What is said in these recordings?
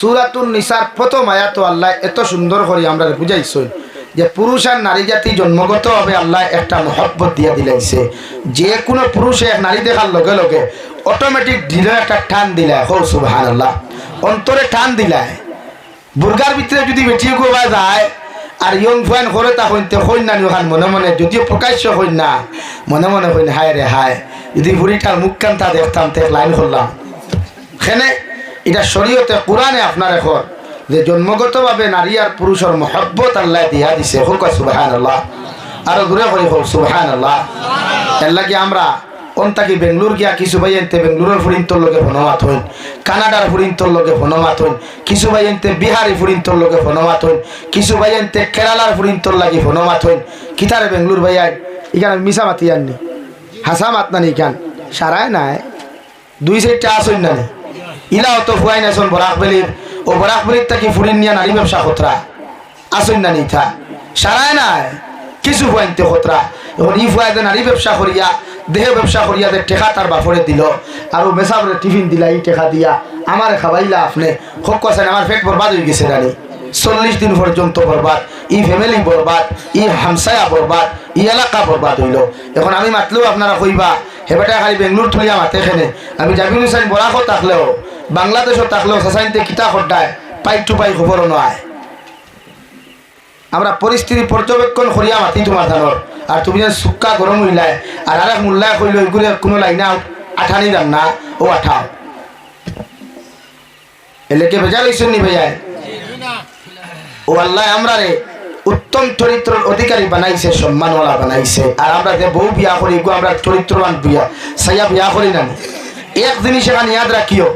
সূরাতুন নিসার প্রথম আয়াত আল্লাহ এত সুন্দর করে আমরা বুঝাইছেন যে পুরুষ আর নারী জাতি জন্মগতভাবে আল্লাহ একটা মহব্বত দিয়ে দিলাইছে। যে কোনো পুরুষে এক নারী দেখার লগে লগে অটোমেটিক দিল একটা টান দিলায়। হো সুবহানাল্লাহ, অন্তরে টান দিলায়। বুর্গার ভিতরে যদি বেটিয়ে গোবা যায় আর ইয়ং ফুয়ান করে তা হইতে হইন না নিহান মনে মনে, যদিও প্রকাশ্য হইন না, মনে মনে হইন হায় রে হায়, যদি বুড়িটার মুখখান তা দেখতাম তে লাইন করলাম। সেনে এটা শরীয়তে কোরআনে আপনার এখন যে জন্মগতভাবে নারী আর পুরুষের মহব্বত আল্লাহ দিয়া দিছে। হোক সুবহানাল্লাহ, আরো দূরে করি হোক সুবহানাল্লাহ। এর লাগে আমরা অন্তাকি বেঙ্গলোর গিয়া কিছু ভাই এনতে বেঙ্গলোরের ফুরিন্তর লগে ফনমাত হইন, কানাডার ফুরিন্তর লগে ফনমাত হইন, কিছু ভাই এনতে বিহারি ফুরিন্তর লগে ফনমাত হইন, কিছু ভাই এনতে কেরালার ফুরিন্তর লাগি ফনমাত হইন। কিতারে বেঙ্গলোর ভাই এখানে মিশা মাতি আননি হাসা মাত নানি ইখান সারায় নাই দুই সাইডটা আসইন নানি ইলা অত ফুয়াই নাইছন বরাকবেলির ও বরাকবেলির তাকি ফুরিন নিয়া নারী ব্যবসা খতরা আসইন নানি ইথা সারায় নাই কিছু ফুয়াইনতে খতরা। এখন ই ফুয়াইতে নারী ব্যবসা করিয়া দেহ ব্যবসা করিয়া দে টেকা তার বাপরে দিল আর ও মেসাবরে টিফিন দিলা ই টেকা দিয়া আমারে খাবাইলা আপনি হোক কাছেন আমার পেট বরবাদ হয়ে গেছে রানি। 40 দিন পর্যন্ত বরবাদ, ই ফ্যামিলি বরবাদ, ই হামসায়া বরবাদ, ই এলাকা বরবাদ হইল। এখন আমি মাতলেও আপনারা কইবা হেবেটা খালি বেঙ্গলোর থলিয়া মাতে খেনে। আমি জাবির হুসাইন বরাকও থাকলেও বাংলাদেশও থাকলেও সাসাইনতে কিতা খড্ডায় পাই টু পাই খবরও নয়। আমরা পরিস্থিতি পর্যবেক্ষণ করিয়া মাতি তোমার ধানর আর তুমি যেন সুক্কা গরম হইলায় আর আরেক মূল্যায় কইল এগুলো কোনো লাইনা আঠানি দাম না ও আঠাও এলেকে ভেজা লইছেন নি ভাইয়ায়। ও আল্লাহ আমরা রে উত্তম চরিত্রের অধিকারী বানাইছে, সম্মানওয়ালা বানাইছে। আর আমরা যে বউ বিয়া করি গো আমরা চরিত্রবান বিয়া সাইয়া বিয়া করি না। এক জিনিস এখানে ইয়াদ রাখিও,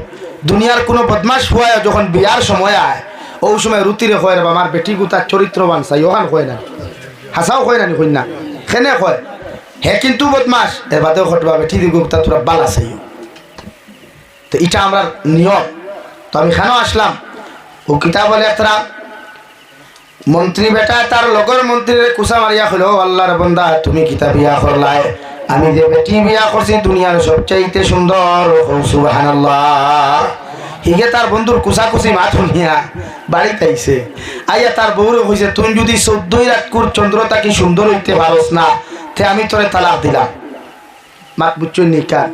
দুনিয়ার কোনো বদমাশ হওয়ায় যখন বিয়ার সময় আয় ও সময় রুতিরে হয় রে আমার বেটি গু তার চরিত্রবান চাই ওখান হয় না হাসাও হয় না কই না খেনে কয় হে কিন্তু বদমাস এর বাদেও ঘটবা বেটি দিগু তা তোরা বালা চাইও। তো এটা আমরা নিয়ম। তো আমি খানো আসলাম ও কিতাব বলে একটা মন্ত্রী বেটা তার লগর মন্ত্রীর কুসা মারিয়া হলো আল্লাহর বন্দা তুমি কিতা বিয়া করলাই, আমি যে বেটি বিয়া করছি দুনিয়ার সবচাইতে সুন্দর। সুবহানাল্লাহ। হিগে তার বন্ধুর কুসাকুসি মাত শুনিয়া বাড়িতে আইছে আইয়া তার বউরে কইছে তুই যদি 14 রাতকুর চন্দ্রতা কি সুন্দর হইতে পারস না তে আমি তোরে তালাক দিলাম। মাত বুঝছই নি কার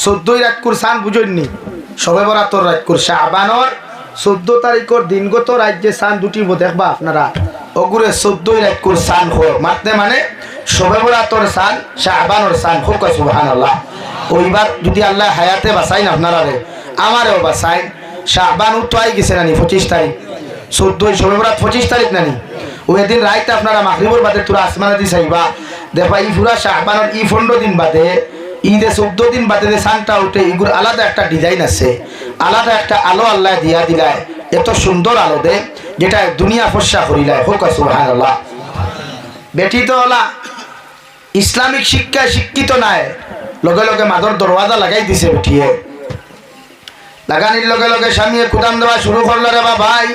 14 রাতকুর সান বুঝইনি সবে বরাতর রাতকুর শাবানর 14 তারিখর দিনগত রাজ্যে সান দুটি দেখবা আপনারা ওগুরে 14 রাতকুর সান হয় মাতে মানে সবে বরাতর সান শাবানর সান। হোক সুবহানাল্লাহ। ওইবার যদি আল্লাহ হায়াতে বাঁচাইন আপনারা রে আমারেও বাসাই শাহবান উঠাই গেছে নানি 25 তারিখ 14 শবে বরাত 25 তারিখ নানি ও এদিন রাইতে আপনারা মাগরিবর বাদে তোরা আসমানে দি চাইবা দেখবা ই পুরা শাহবানের ই 15 দিন বাদে ঈদে 14 দিন বাদে যে সানটা উঠে এগুলো আলাদা একটা ডিজাইন আছে, আলাদা একটা আলো আল্লাহ দিয়া দিলায়, এত সুন্দর আলো দে যেটা দুনিয়া ফর্সা করিলায়। হোক সুবহানাল্লাহ। বেটি তো হলা ইসলামিক শিক্ষায় শিক্ষিত নাই, লগে লগে মাদর দরওয়াজা লাগাই দিছে বেটিয়ে লাগানির লগে লগে স্বামী কুদাম দেওয়া শুরু করলো রে ভাই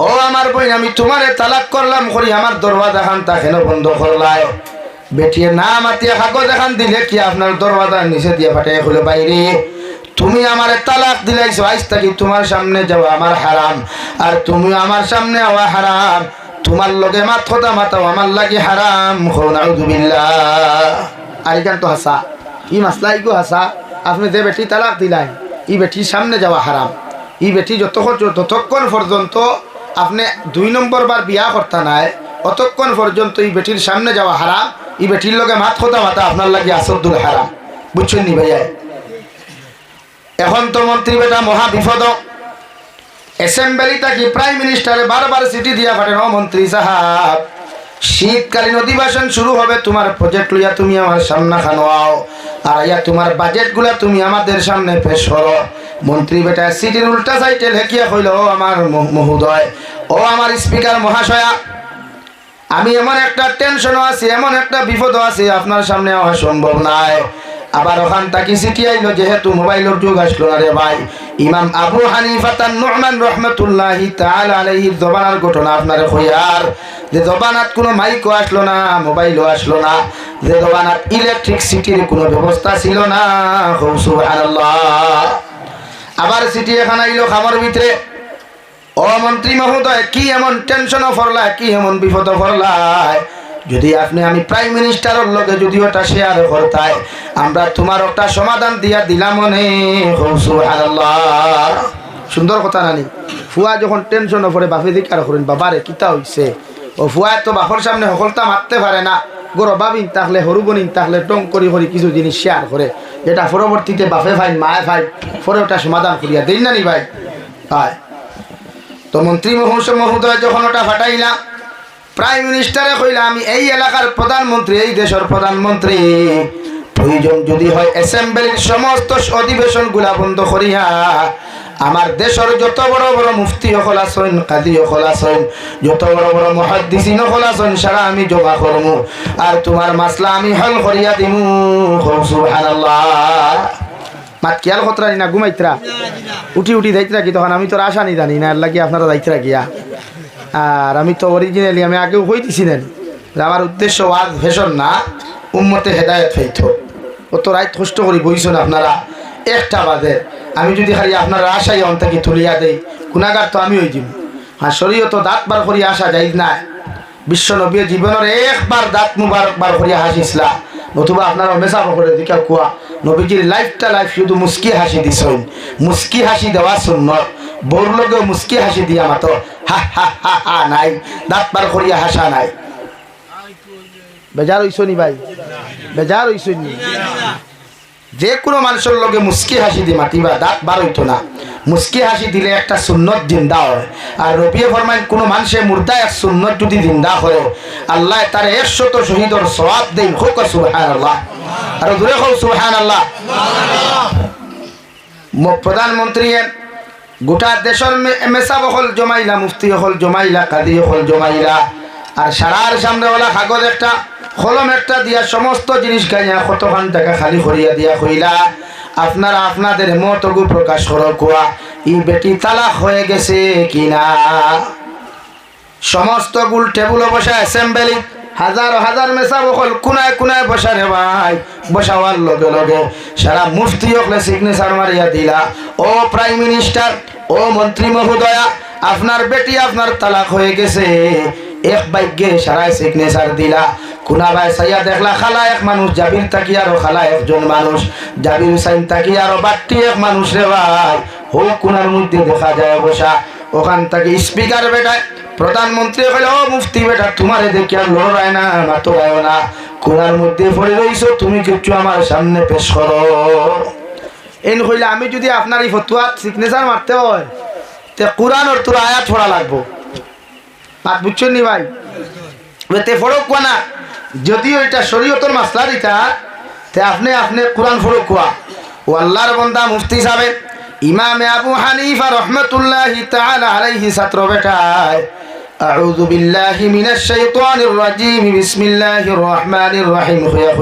ও আমার বই আমি তোমারে তালাক করলাম করি আমার দরওয়াজা খান তা কেন বন্ধ করলাই। বেটিয়ে না মাতিয়া কাগজ এখান দিলে কি আপনার দরওয়াজার নিচে দিয়ে ফাটাই হলো বাইরে তুমি আমারে তালাক দিলাইছো, আজ থাকি তোমার সামনে যাওয়া আমার হারাম আর তুমি আমার সামনে হওয়া হারাম, তোমার লগে মাত কথা মাতাও আমার লাগে হারাম। নাউযুবিল্লাহ। আর এখান তো হাসা ই মাসলা ইগো হাসা আপনি যে বেটি তালাক দিলাই ই বেটির সামনে যাওয়া হারাম। ই বেটি যতক্ষণ পর্যন্ত আপনি 2 নম্বর বার বিয়া করতে নাই অতক্ষণ পর্যন্ত এই বেটির সামনে যাওয়া হারাম। ই বেটির লগে মাত কথা মাতা আপনার লাগে আসদ্দুল হারাম। বুঝছেন নি ভাইয়া। এখন তো মন্ত্রী বেটা মহা বিপদ। অ্যাসেম্বলি থাকি প্রাইম মিনিস্টারে বারবার চিঠি দিয়া পাঠানো মন্ত্রী সাহাব শীতকালীন অধিবেশন শুরু হবে, তোমার প্রজেক্ট লইয়া তুমি আমার সামনে খানোয়াও আর ইয়া তোমার বাজেট গুলা তুমি আমাদের সামনে পেশ করো। মন্ত্রী বেটা সিটির উল্টা সাইডে লেখিয়া কইল আমার মহোদয় ও আমার স্পিকার মহাশয়া আমি এমন একটা টেনশনও আছি এমন একটা বিপদও আছে আপনার সামনে হওয়া সম্ভব নাই। আবার ওখান তাকি চিঠি আইলো যেহেতু মোবাইলের যুগ আসলো না রে ভাই ইমাম আবু হানিফা তান নুমান রাহমাতুল্লাহি তাআলা আলাইহির জবানার ঘটনা আপনারে কইয়ার যে জবানাত কোনো মাইকও আসলো না মোবাইলও আসলো না, যে জবানাত ইলেকট্রিসিটির কোনো ব্যবস্থা ছিল না। সুবহানাল্লাহ। আবার চিঠি এখন আইলো খামর ভিতরে, ও মন্ত্রী মহোদয় কি এমন টেনশনও ফরলায়, কি এমন বিপদ ফরলায়, যদি আপনি আমি প্রাইম মিনিস্টারের লগে যদি ওটা শেয়ার করতাই আমরা তোমার একটা সমাধান দিয়া দিলাম মনে। সুবহানাল্লাহ, সুন্দর কথা নানি। ফুয়া যখন টেনশনও পড়ে বাপে দিকে আর করেন বাবারে কিতা হইছে, ও ফুয়া তো বাপর সামনে সকলটা মারতে পারে না, গরো বাবিন থাকলে হরু বনিন থাকলে টং করি করি কিছু জিনিস শেয়ার করে, যেটা পরবর্তীতে বাপে ভাই মায়ে ভাই পরে ওটা সমাধান করিয়া দিন না নি ভাই। হয় তো মন্ত্রী মহোদয় যখন ওটা ফাটাইলাম, প্রাইম মিনিস্টারে কইলা আমি এই এলাকার প্রধানমন্ত্রী, এই দেশের প্রধানমন্ত্রী, প্রয়োজন যদি হয় অ্যাসেম্বলির সমস্ত অধিবেশন গুলা বন্ধ করিয়া আমার দেশের যত বড় বড় মুফতি হল আছেন, কাজী হল আছেন, যত বড় বড় মুহাদ্দিসিন হল আছেন, সারা আমি জমা করমু আর তোমার মাসলা আমি হল করিয়া দিমু। সুবহানাল্লাহ। মাত খেয়াল কতরা না ঘুমাইতরা উঠি উঠি যাইতরা কি, তখন আমি তোর আশা নি জানি না লাগি আপনারা যাইতরা গিয়া। আর আমি তো অরিজিনালি আমি আগেও কই দিছিলেন আমার উদ্দেশ্য ওয়াজ ভেষণ না, উম্মতে হেদায়েত হইত। ও তো রাইত কষ্ট করি বইছেন আপনারা একটা বাদে, আমি যদি খালি আপনারা আশাই অন্তাকে তুলিয়া দেই গুণাগার তো আমি হয়ে যাব। আর শরীয়ত দাঁত বার করিয়া আসা যাই না, বিশ্ব নবী জীবনের একবার দাঁত মুবারক বার করিয়া হাসিছিলা, নতুবা আপনারা মেসা করে দিকা কুয়া নবীজির লাইফটা লাইফ শুধু মুস্কি হাসি দিছেন। মুস্কি হাসি দেওয়া সুন্নত, বউর লগেও মুস্কি হাসি দিয়া মাতো হা হা হা হা নাই, দাঁত বার করিয়া হাসা নাই। বেজার হইছনি ভাই, বেজার হইছনি। যে কোনো মানুষের লগে মুস্কি হাসি দি মাতিবা, দাঁত বার হইতো না। মুস্কি হাসি দিলে একটা সুন্নত জিন্দা হয়। আর রবিয়ে ফরমাইন কোনো মানুষে মুর্দা এক সুন্নত যদি জিন্দা করে আল্লাহ তার 100 শহীদর সওয়াব দেন। হোক সুবহানাল্লাহ, আর দূরে হোক সুবহানাল্লাহ। প্রধানমন্ত্রী গোটা দেশের মেসা বহল জমাইলা, মুফতি হল জমাইলা, কাজী হল জমাইলা, আর সারার সামনে ওলা কাগজ একটা কলম একটা দিয়া সমস্ত জিনিস গাইয়া কতখান টাকা খালি করিয়া দিয়া কইলা আপনারা আপনাদের মতগু প্রকাশ করো কোয়া ই বেটি তালাক হয়ে গেছে কিনা। সমস্ত গুল টেবুল বসা অ্যাসেম্বলি হাজার হাজার মেসা বকল কোনায় কোনায় বসা রে ভাই, বসাওয়ার লগে লগে সারা মুফতি হকলে সিগনেচার মারিয়া দিলা। ও প্রাইম মিনিস্টার, ও মন্ত্রী মহোদয়া, আপনার বেটি আপনার তালাক হয়ে গেছে, এক বাইকে সারায় সিগনেচার দিলা। কোনা ভাই সাইয়া দেখলা খালা এক মানুষ, জাবির তাকি আরো খালা একজন মানুষ, জাবির হুসাইন তাকি আরো বাট্টি এক মানুষ রে ভাই। হো কোনার মধ্যে দেখা যায় বসা, ওখান থেকে স্পিকার বেটায় প্রধানমন্ত্রী কইল ও মুফতি বেটা তোমারে দেখি আর লড়াই না মাতরায় না, কোনার মধ্যে পড়ে রইছো, তুমি কিছু আমার সামনে পেশ করো। এন কইলে আমি যদি আপনার এই ফতোয়া সিগনেচার মারতে হয় তে কোরআন আর তোর আয়াত পড়া লাগবো। বাত বুঝছেন নি ভাই? তে ফরক না, যদিও এটা শরীয়তের মাসলা দিতা তে আপনি আপনি কোরআন ফরক কোয়া। ও আল্লাহর বান্দা মুফতি সাহেব ইমাম আবু হানিফা রাহমাতুল্লাহি তাআলা আলাইহি ছাত্র বেটায় আউযু বিল্লাহি মিনাশ শাইতানির রাজীম বিসমিল্লাহির রহমানির রহিম খুয়া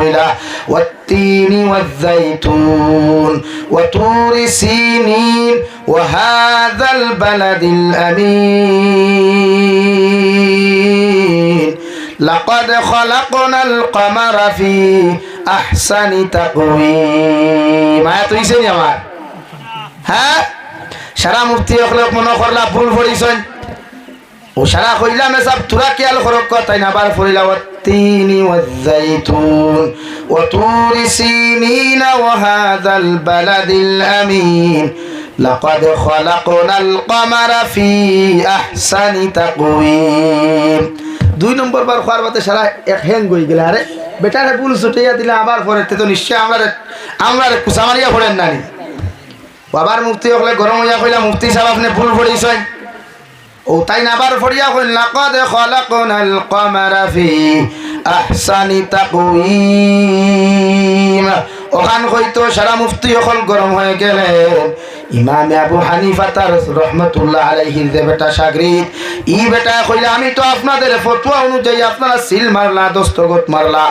ওয়াত-তিনি ওয়াজ-যাইতুন ওয়া তুরি সিনিন ওয়া হাযাল বালাদিল আমিন লাকাদ খালাকনাল কামারা ফি আহসানি তাকওয়িম। আয়াত হইছে নি আমার? হ্যাঁ, সারা মুফতি হকলে মনে করলা ভুল পড়িছেন, ও সারা কইলাম সব তোরা খেয়াল করক তাই না। আবার পড়িলা ওয়াত-তিনি ওয়াজ-যাইতুন ওয়া তুরি সিনিন ওয়া হাযাল বালাদিল আমিন লাকাদ খালাকনাল কামারা ফি আহসানি তাকওয়িম। 2 নম্বর বার খাওয়ার বাদে সারা এক হ্যাং হয়ে গেল। আরে বেটারে ভুল ছুটাইয়া দিলে আবার পরে তো নিশ্চয় আমরা কুসামারিয়া পড়েন নানি। আবার মুফতি হকলে গরম হইয়া কইলা মুফতি সাহেব আপনি ভুল পড়িছেন। ও তাই না আবার পড়িয়া কইল লাকাদ খালাকনাল কামারা ফি আহসানি তাকওয়িম। ওখান হইতো সারা মুফতি হকল গরম হয়ে গেলেন। ইমাম আবু হানিফা তার রহমাতুল্লাহ আলাইহির যে বেটা শাগরিদ, ই বেটা কইলা আমি তো আপনাদের ফতোয়া অনুযায়ী আপনারা সিল মারলা, দস্তখত মারলা,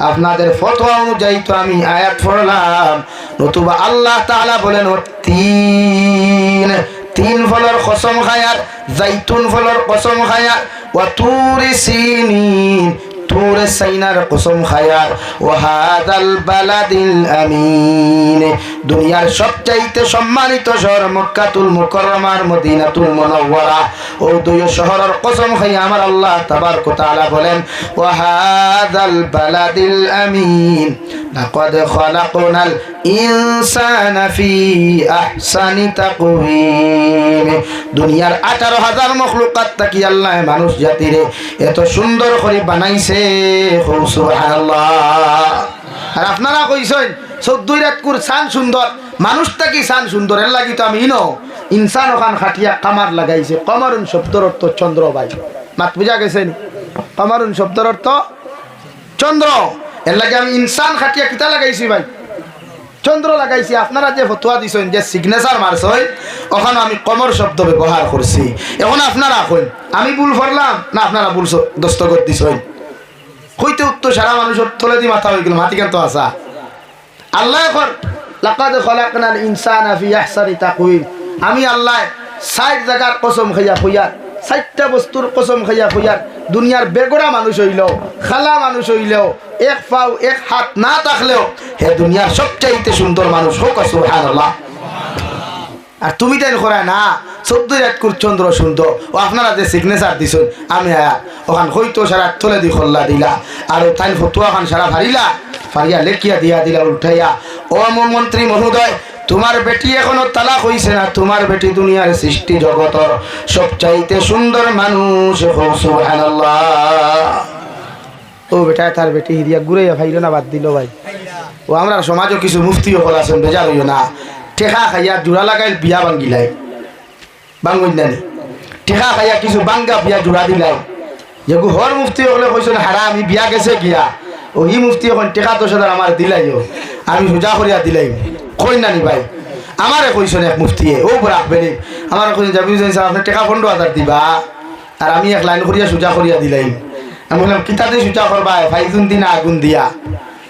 আপনাদের ফতোয়া অনুযায়ী তো আমি আয়াত পড়লাম, নতুবা আল্লাহ তাআলা বলেন তিন ফলর কসম খায়ার, জাইতুন ফলর কসম খায়ার, ওয়া তুরি সিনিন তুরে সাইনার কসম খায়ার ওয়া হাযাল বালাদিল আমিন দুনিয়ার সবচাইতে সম্মানিত শহর মক্কাতুল মুকাররমার মদিনাতুল মুনাওয়ারা ও দুই শহরের কসম খাইয়া আমার আল্লাহ তাবারক তাআলা বলেন ওয়া হাযাল বালাদিল আমিন লাকাদ খালাকনাল ইনসানা ফি আহসানি তাকওয়িম দুনিয়ার 18000 মখলুকাত তাকি আল্লাহ মানুষ জাতিরে এত সুন্দর করে বানাইছে সুবহানাল্লাহ আর আপনারা কইছেন 14 রাত কুর সান সুন্দর মানুষটা কি সান সুন্দর এর লাগি তো আমি ইনসান ওখান খাটিয়া কামার লাগাইছে কমারুন শব্দের অর্থ চন্দ্র ভাই মাত বুঝা গেছেন কমারুন শব্দের অর্থ চন্দ্র এর লাগে আমি ইনসান খাটিয়া কিতা লাগাইছি ভাই চন্দ্র লাগাইছি আপনারা যে ফতোয়া দিছেন যে সিগনেচার মারছই ওখানে আমি কমর শব্দ ব্যবহার করছি এখন আপনারা কইন আমি ভুল করলাম না আপনারা ভুল দস্তখত দিছেন কইতে উত্তর সারা মানুষের তলে দি মাথা হয়ে গেল মাটি কেন তো আসা আল্লাহ কর লাকাদ খালাকনাল ইনসানা ফি আহসানি তাকওয়িম আমি আল্লাহ 60 জায়গার কসম খাইয়া কইয়া 60টা বস্তুর কসম খাইয়া কইয়া দুনিয়ার বেগড়া মানুষ হইলেও খালা মানুষ হইলেও এক পাও এক হাত না থাকলেও হে দুনিয়ার সবচাইতে সুন্দর মানুষ হোক সুবহানাল্লাহ আর তুমি তাই করা না 14 রাত কুর চন্দ্র সুন্দর ও আপনারা যে সিগনেচার দিছেন আমি ওখান হইতো সারা তলে দি খল্লা দিলা আর তাই ফতুয়া খান সারা ভারিলা ফারিয়া লেখিয়া দিয়া দিলা উঠাইয়া ও মন্ত্রী মহোদয় তোমার বেটি এখনো তালাক হইছে না তোমার বেটি দুনিয়ার সৃষ্টি জগতের সবচাইতে সুন্দর মানুষ সুবহানাল্লাহ ও বেটা তার বেটি হিরিয়া ঘুরাইয়া ভাইলো না বাদ দিল ভাই ও আমরা সমাজও কিছু মুফতিও হল আছেন বেজার হইও না ঠেকা খাইয়া জোড়া লাগাই বিয়া ভাঙ্গিলাই বাঙ্গুই নানি ঠেকা খাইয়া কিছু বাঙ্গা বিয়া জোড়া দিলাই যেগু হর মুফতি হলে কইছেন হারা আমি বিয়া গেছে গিয়া ও ই মুফতি এখন টেকা 10,000 আমার দিলাইও আমি সোজা করিয়া দিলাই কই নানি ভাই আমারে কইছেন এক মুফতিয়ে ও রাখবে নি আমার কইছেন যাবি আপনি টাকা 15,000 দিবা আর আমি এক লাইন করিয়া সোজা করিয়া দিলাই আমি বললাম কিতা দিয়ে সোজা করবা ফাইজুন দিন আগুন দিয়া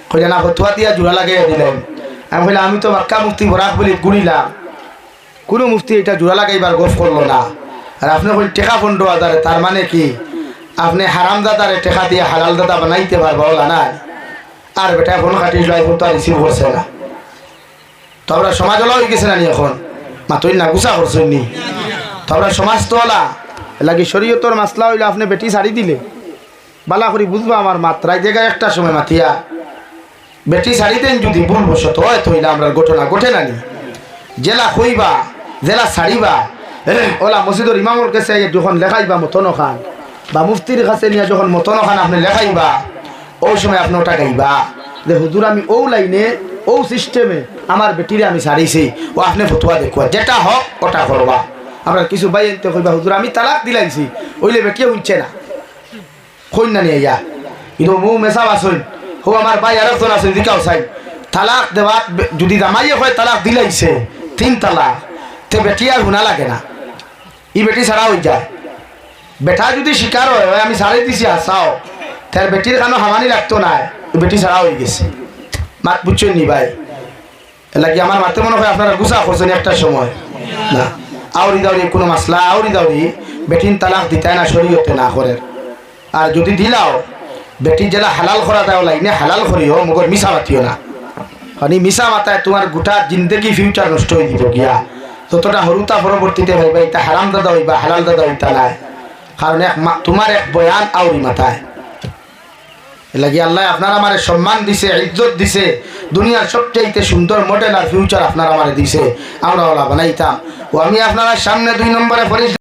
কইলা না ফতুয়া দিয়া জোড়া লাগাইয়া দিলাম আমি বললাম আমি তো বাক্কা মুফতি বরাক বলি গুড়িলাম কোনো মুফতি এটা জোড়া লাগাইবার গফ করলো না আর আপনি কই টাকা 15,000 তার মানে কি আপনি হারাম দাদারে টেকা দিয়ে হালাল দাদা বানাইতে পারবো না আর বেটা ফোন কাটি যাই ফোন তো রিসিভ করছে না তো আমরা সমাজ ওলা হয়ে গেছে না এখন মাতই না গুছা করছেন নি তো আমরা সমাজ তো ওলা লাগে শরীয়তর মাসলা হইলে আপনি বেটি ছাড়ি দিলে বালা করি বুঝবো আমার মাত্রায় জায়গায় একটা সময় মাতিয়া বেটি ছাড়ি দেন যদি ভুল বসত হয় তো হইলে আমরা ঘটনা ঘটে না নি জেলা হইবা জেলা ছাড়িবা ওলা মসজিদর ইমামর কাছে যখন লেখাইবা মতন খান বা মুফতির কাছে নিয়ে যখন মতন খান আপনি লেখাইবা ওই সময় আপনি ওটা গাইবা যে হুজুর আমি ও লাইনে ও সিস্টেমে আমার বেটিরে আমি ছাড়িছি ও আপনি ফতুয়া দেখুয়া যেটা হোক ওটা করবা আমরা কিছু ভাই এনতে কইবা হুজুর আমি তালাক দিলাইছি ওইলে বেটিয়ে উঠছে না কই না নিয়ে ইয়া কিন্তু মু মেসা আসুন হো আমার ভাই আর একজন আসুন দিকাও চাই তালাক দেওয়া যদি জামাইয়ে হয় তালাক দিলাইছে 3 তালাক তে বেটি আর গুণা লাগে না ই বেটি ছাড়া হয়ে যায় বেটা যদি শিকার হয় আমি ছাড়ি দিছি আসাও তার বেটির কেন হামানি লাগতো না বেটি ছাড়া হয়ে গেছে মাত বুঝছেন নি ভাই এলাকি আমার মাতে মনে হয় আপনারা গুছা করছেন একটা সময় না আউরি দাউরি কোনো মাসলা আউরি দাউরি বেটিন তালাক দিতে না শরীয়তে না করে আর যদি দিলাও বেটি জেলা হালাল করা দেওয়া লাইনে হালাল করিও মগর মিশা মাতিও না কারণ মিশা মাতায় তোমার গোটা জিন্দগি ফিউচার নষ্ট হয়ে দিব গিয়া যতটা হরুতা পরবর্তীতে ভাইবা এটা হারাম দাদা হইবা হালাল দাদা হইতা নাই কারণ তোমার এক বয়ান আউরি মাথায় লাগি আল্লাহ আপনার আমার সম্মান দিছে ইজ্জত দিছে দুনিয়ার সবচেয়ে সুন্দর মডেল আর ফিউচার আপনার আমার দিছে আমরা ওলা বানাইতাম ও আমি আপনার সামনে 2 নম্বরে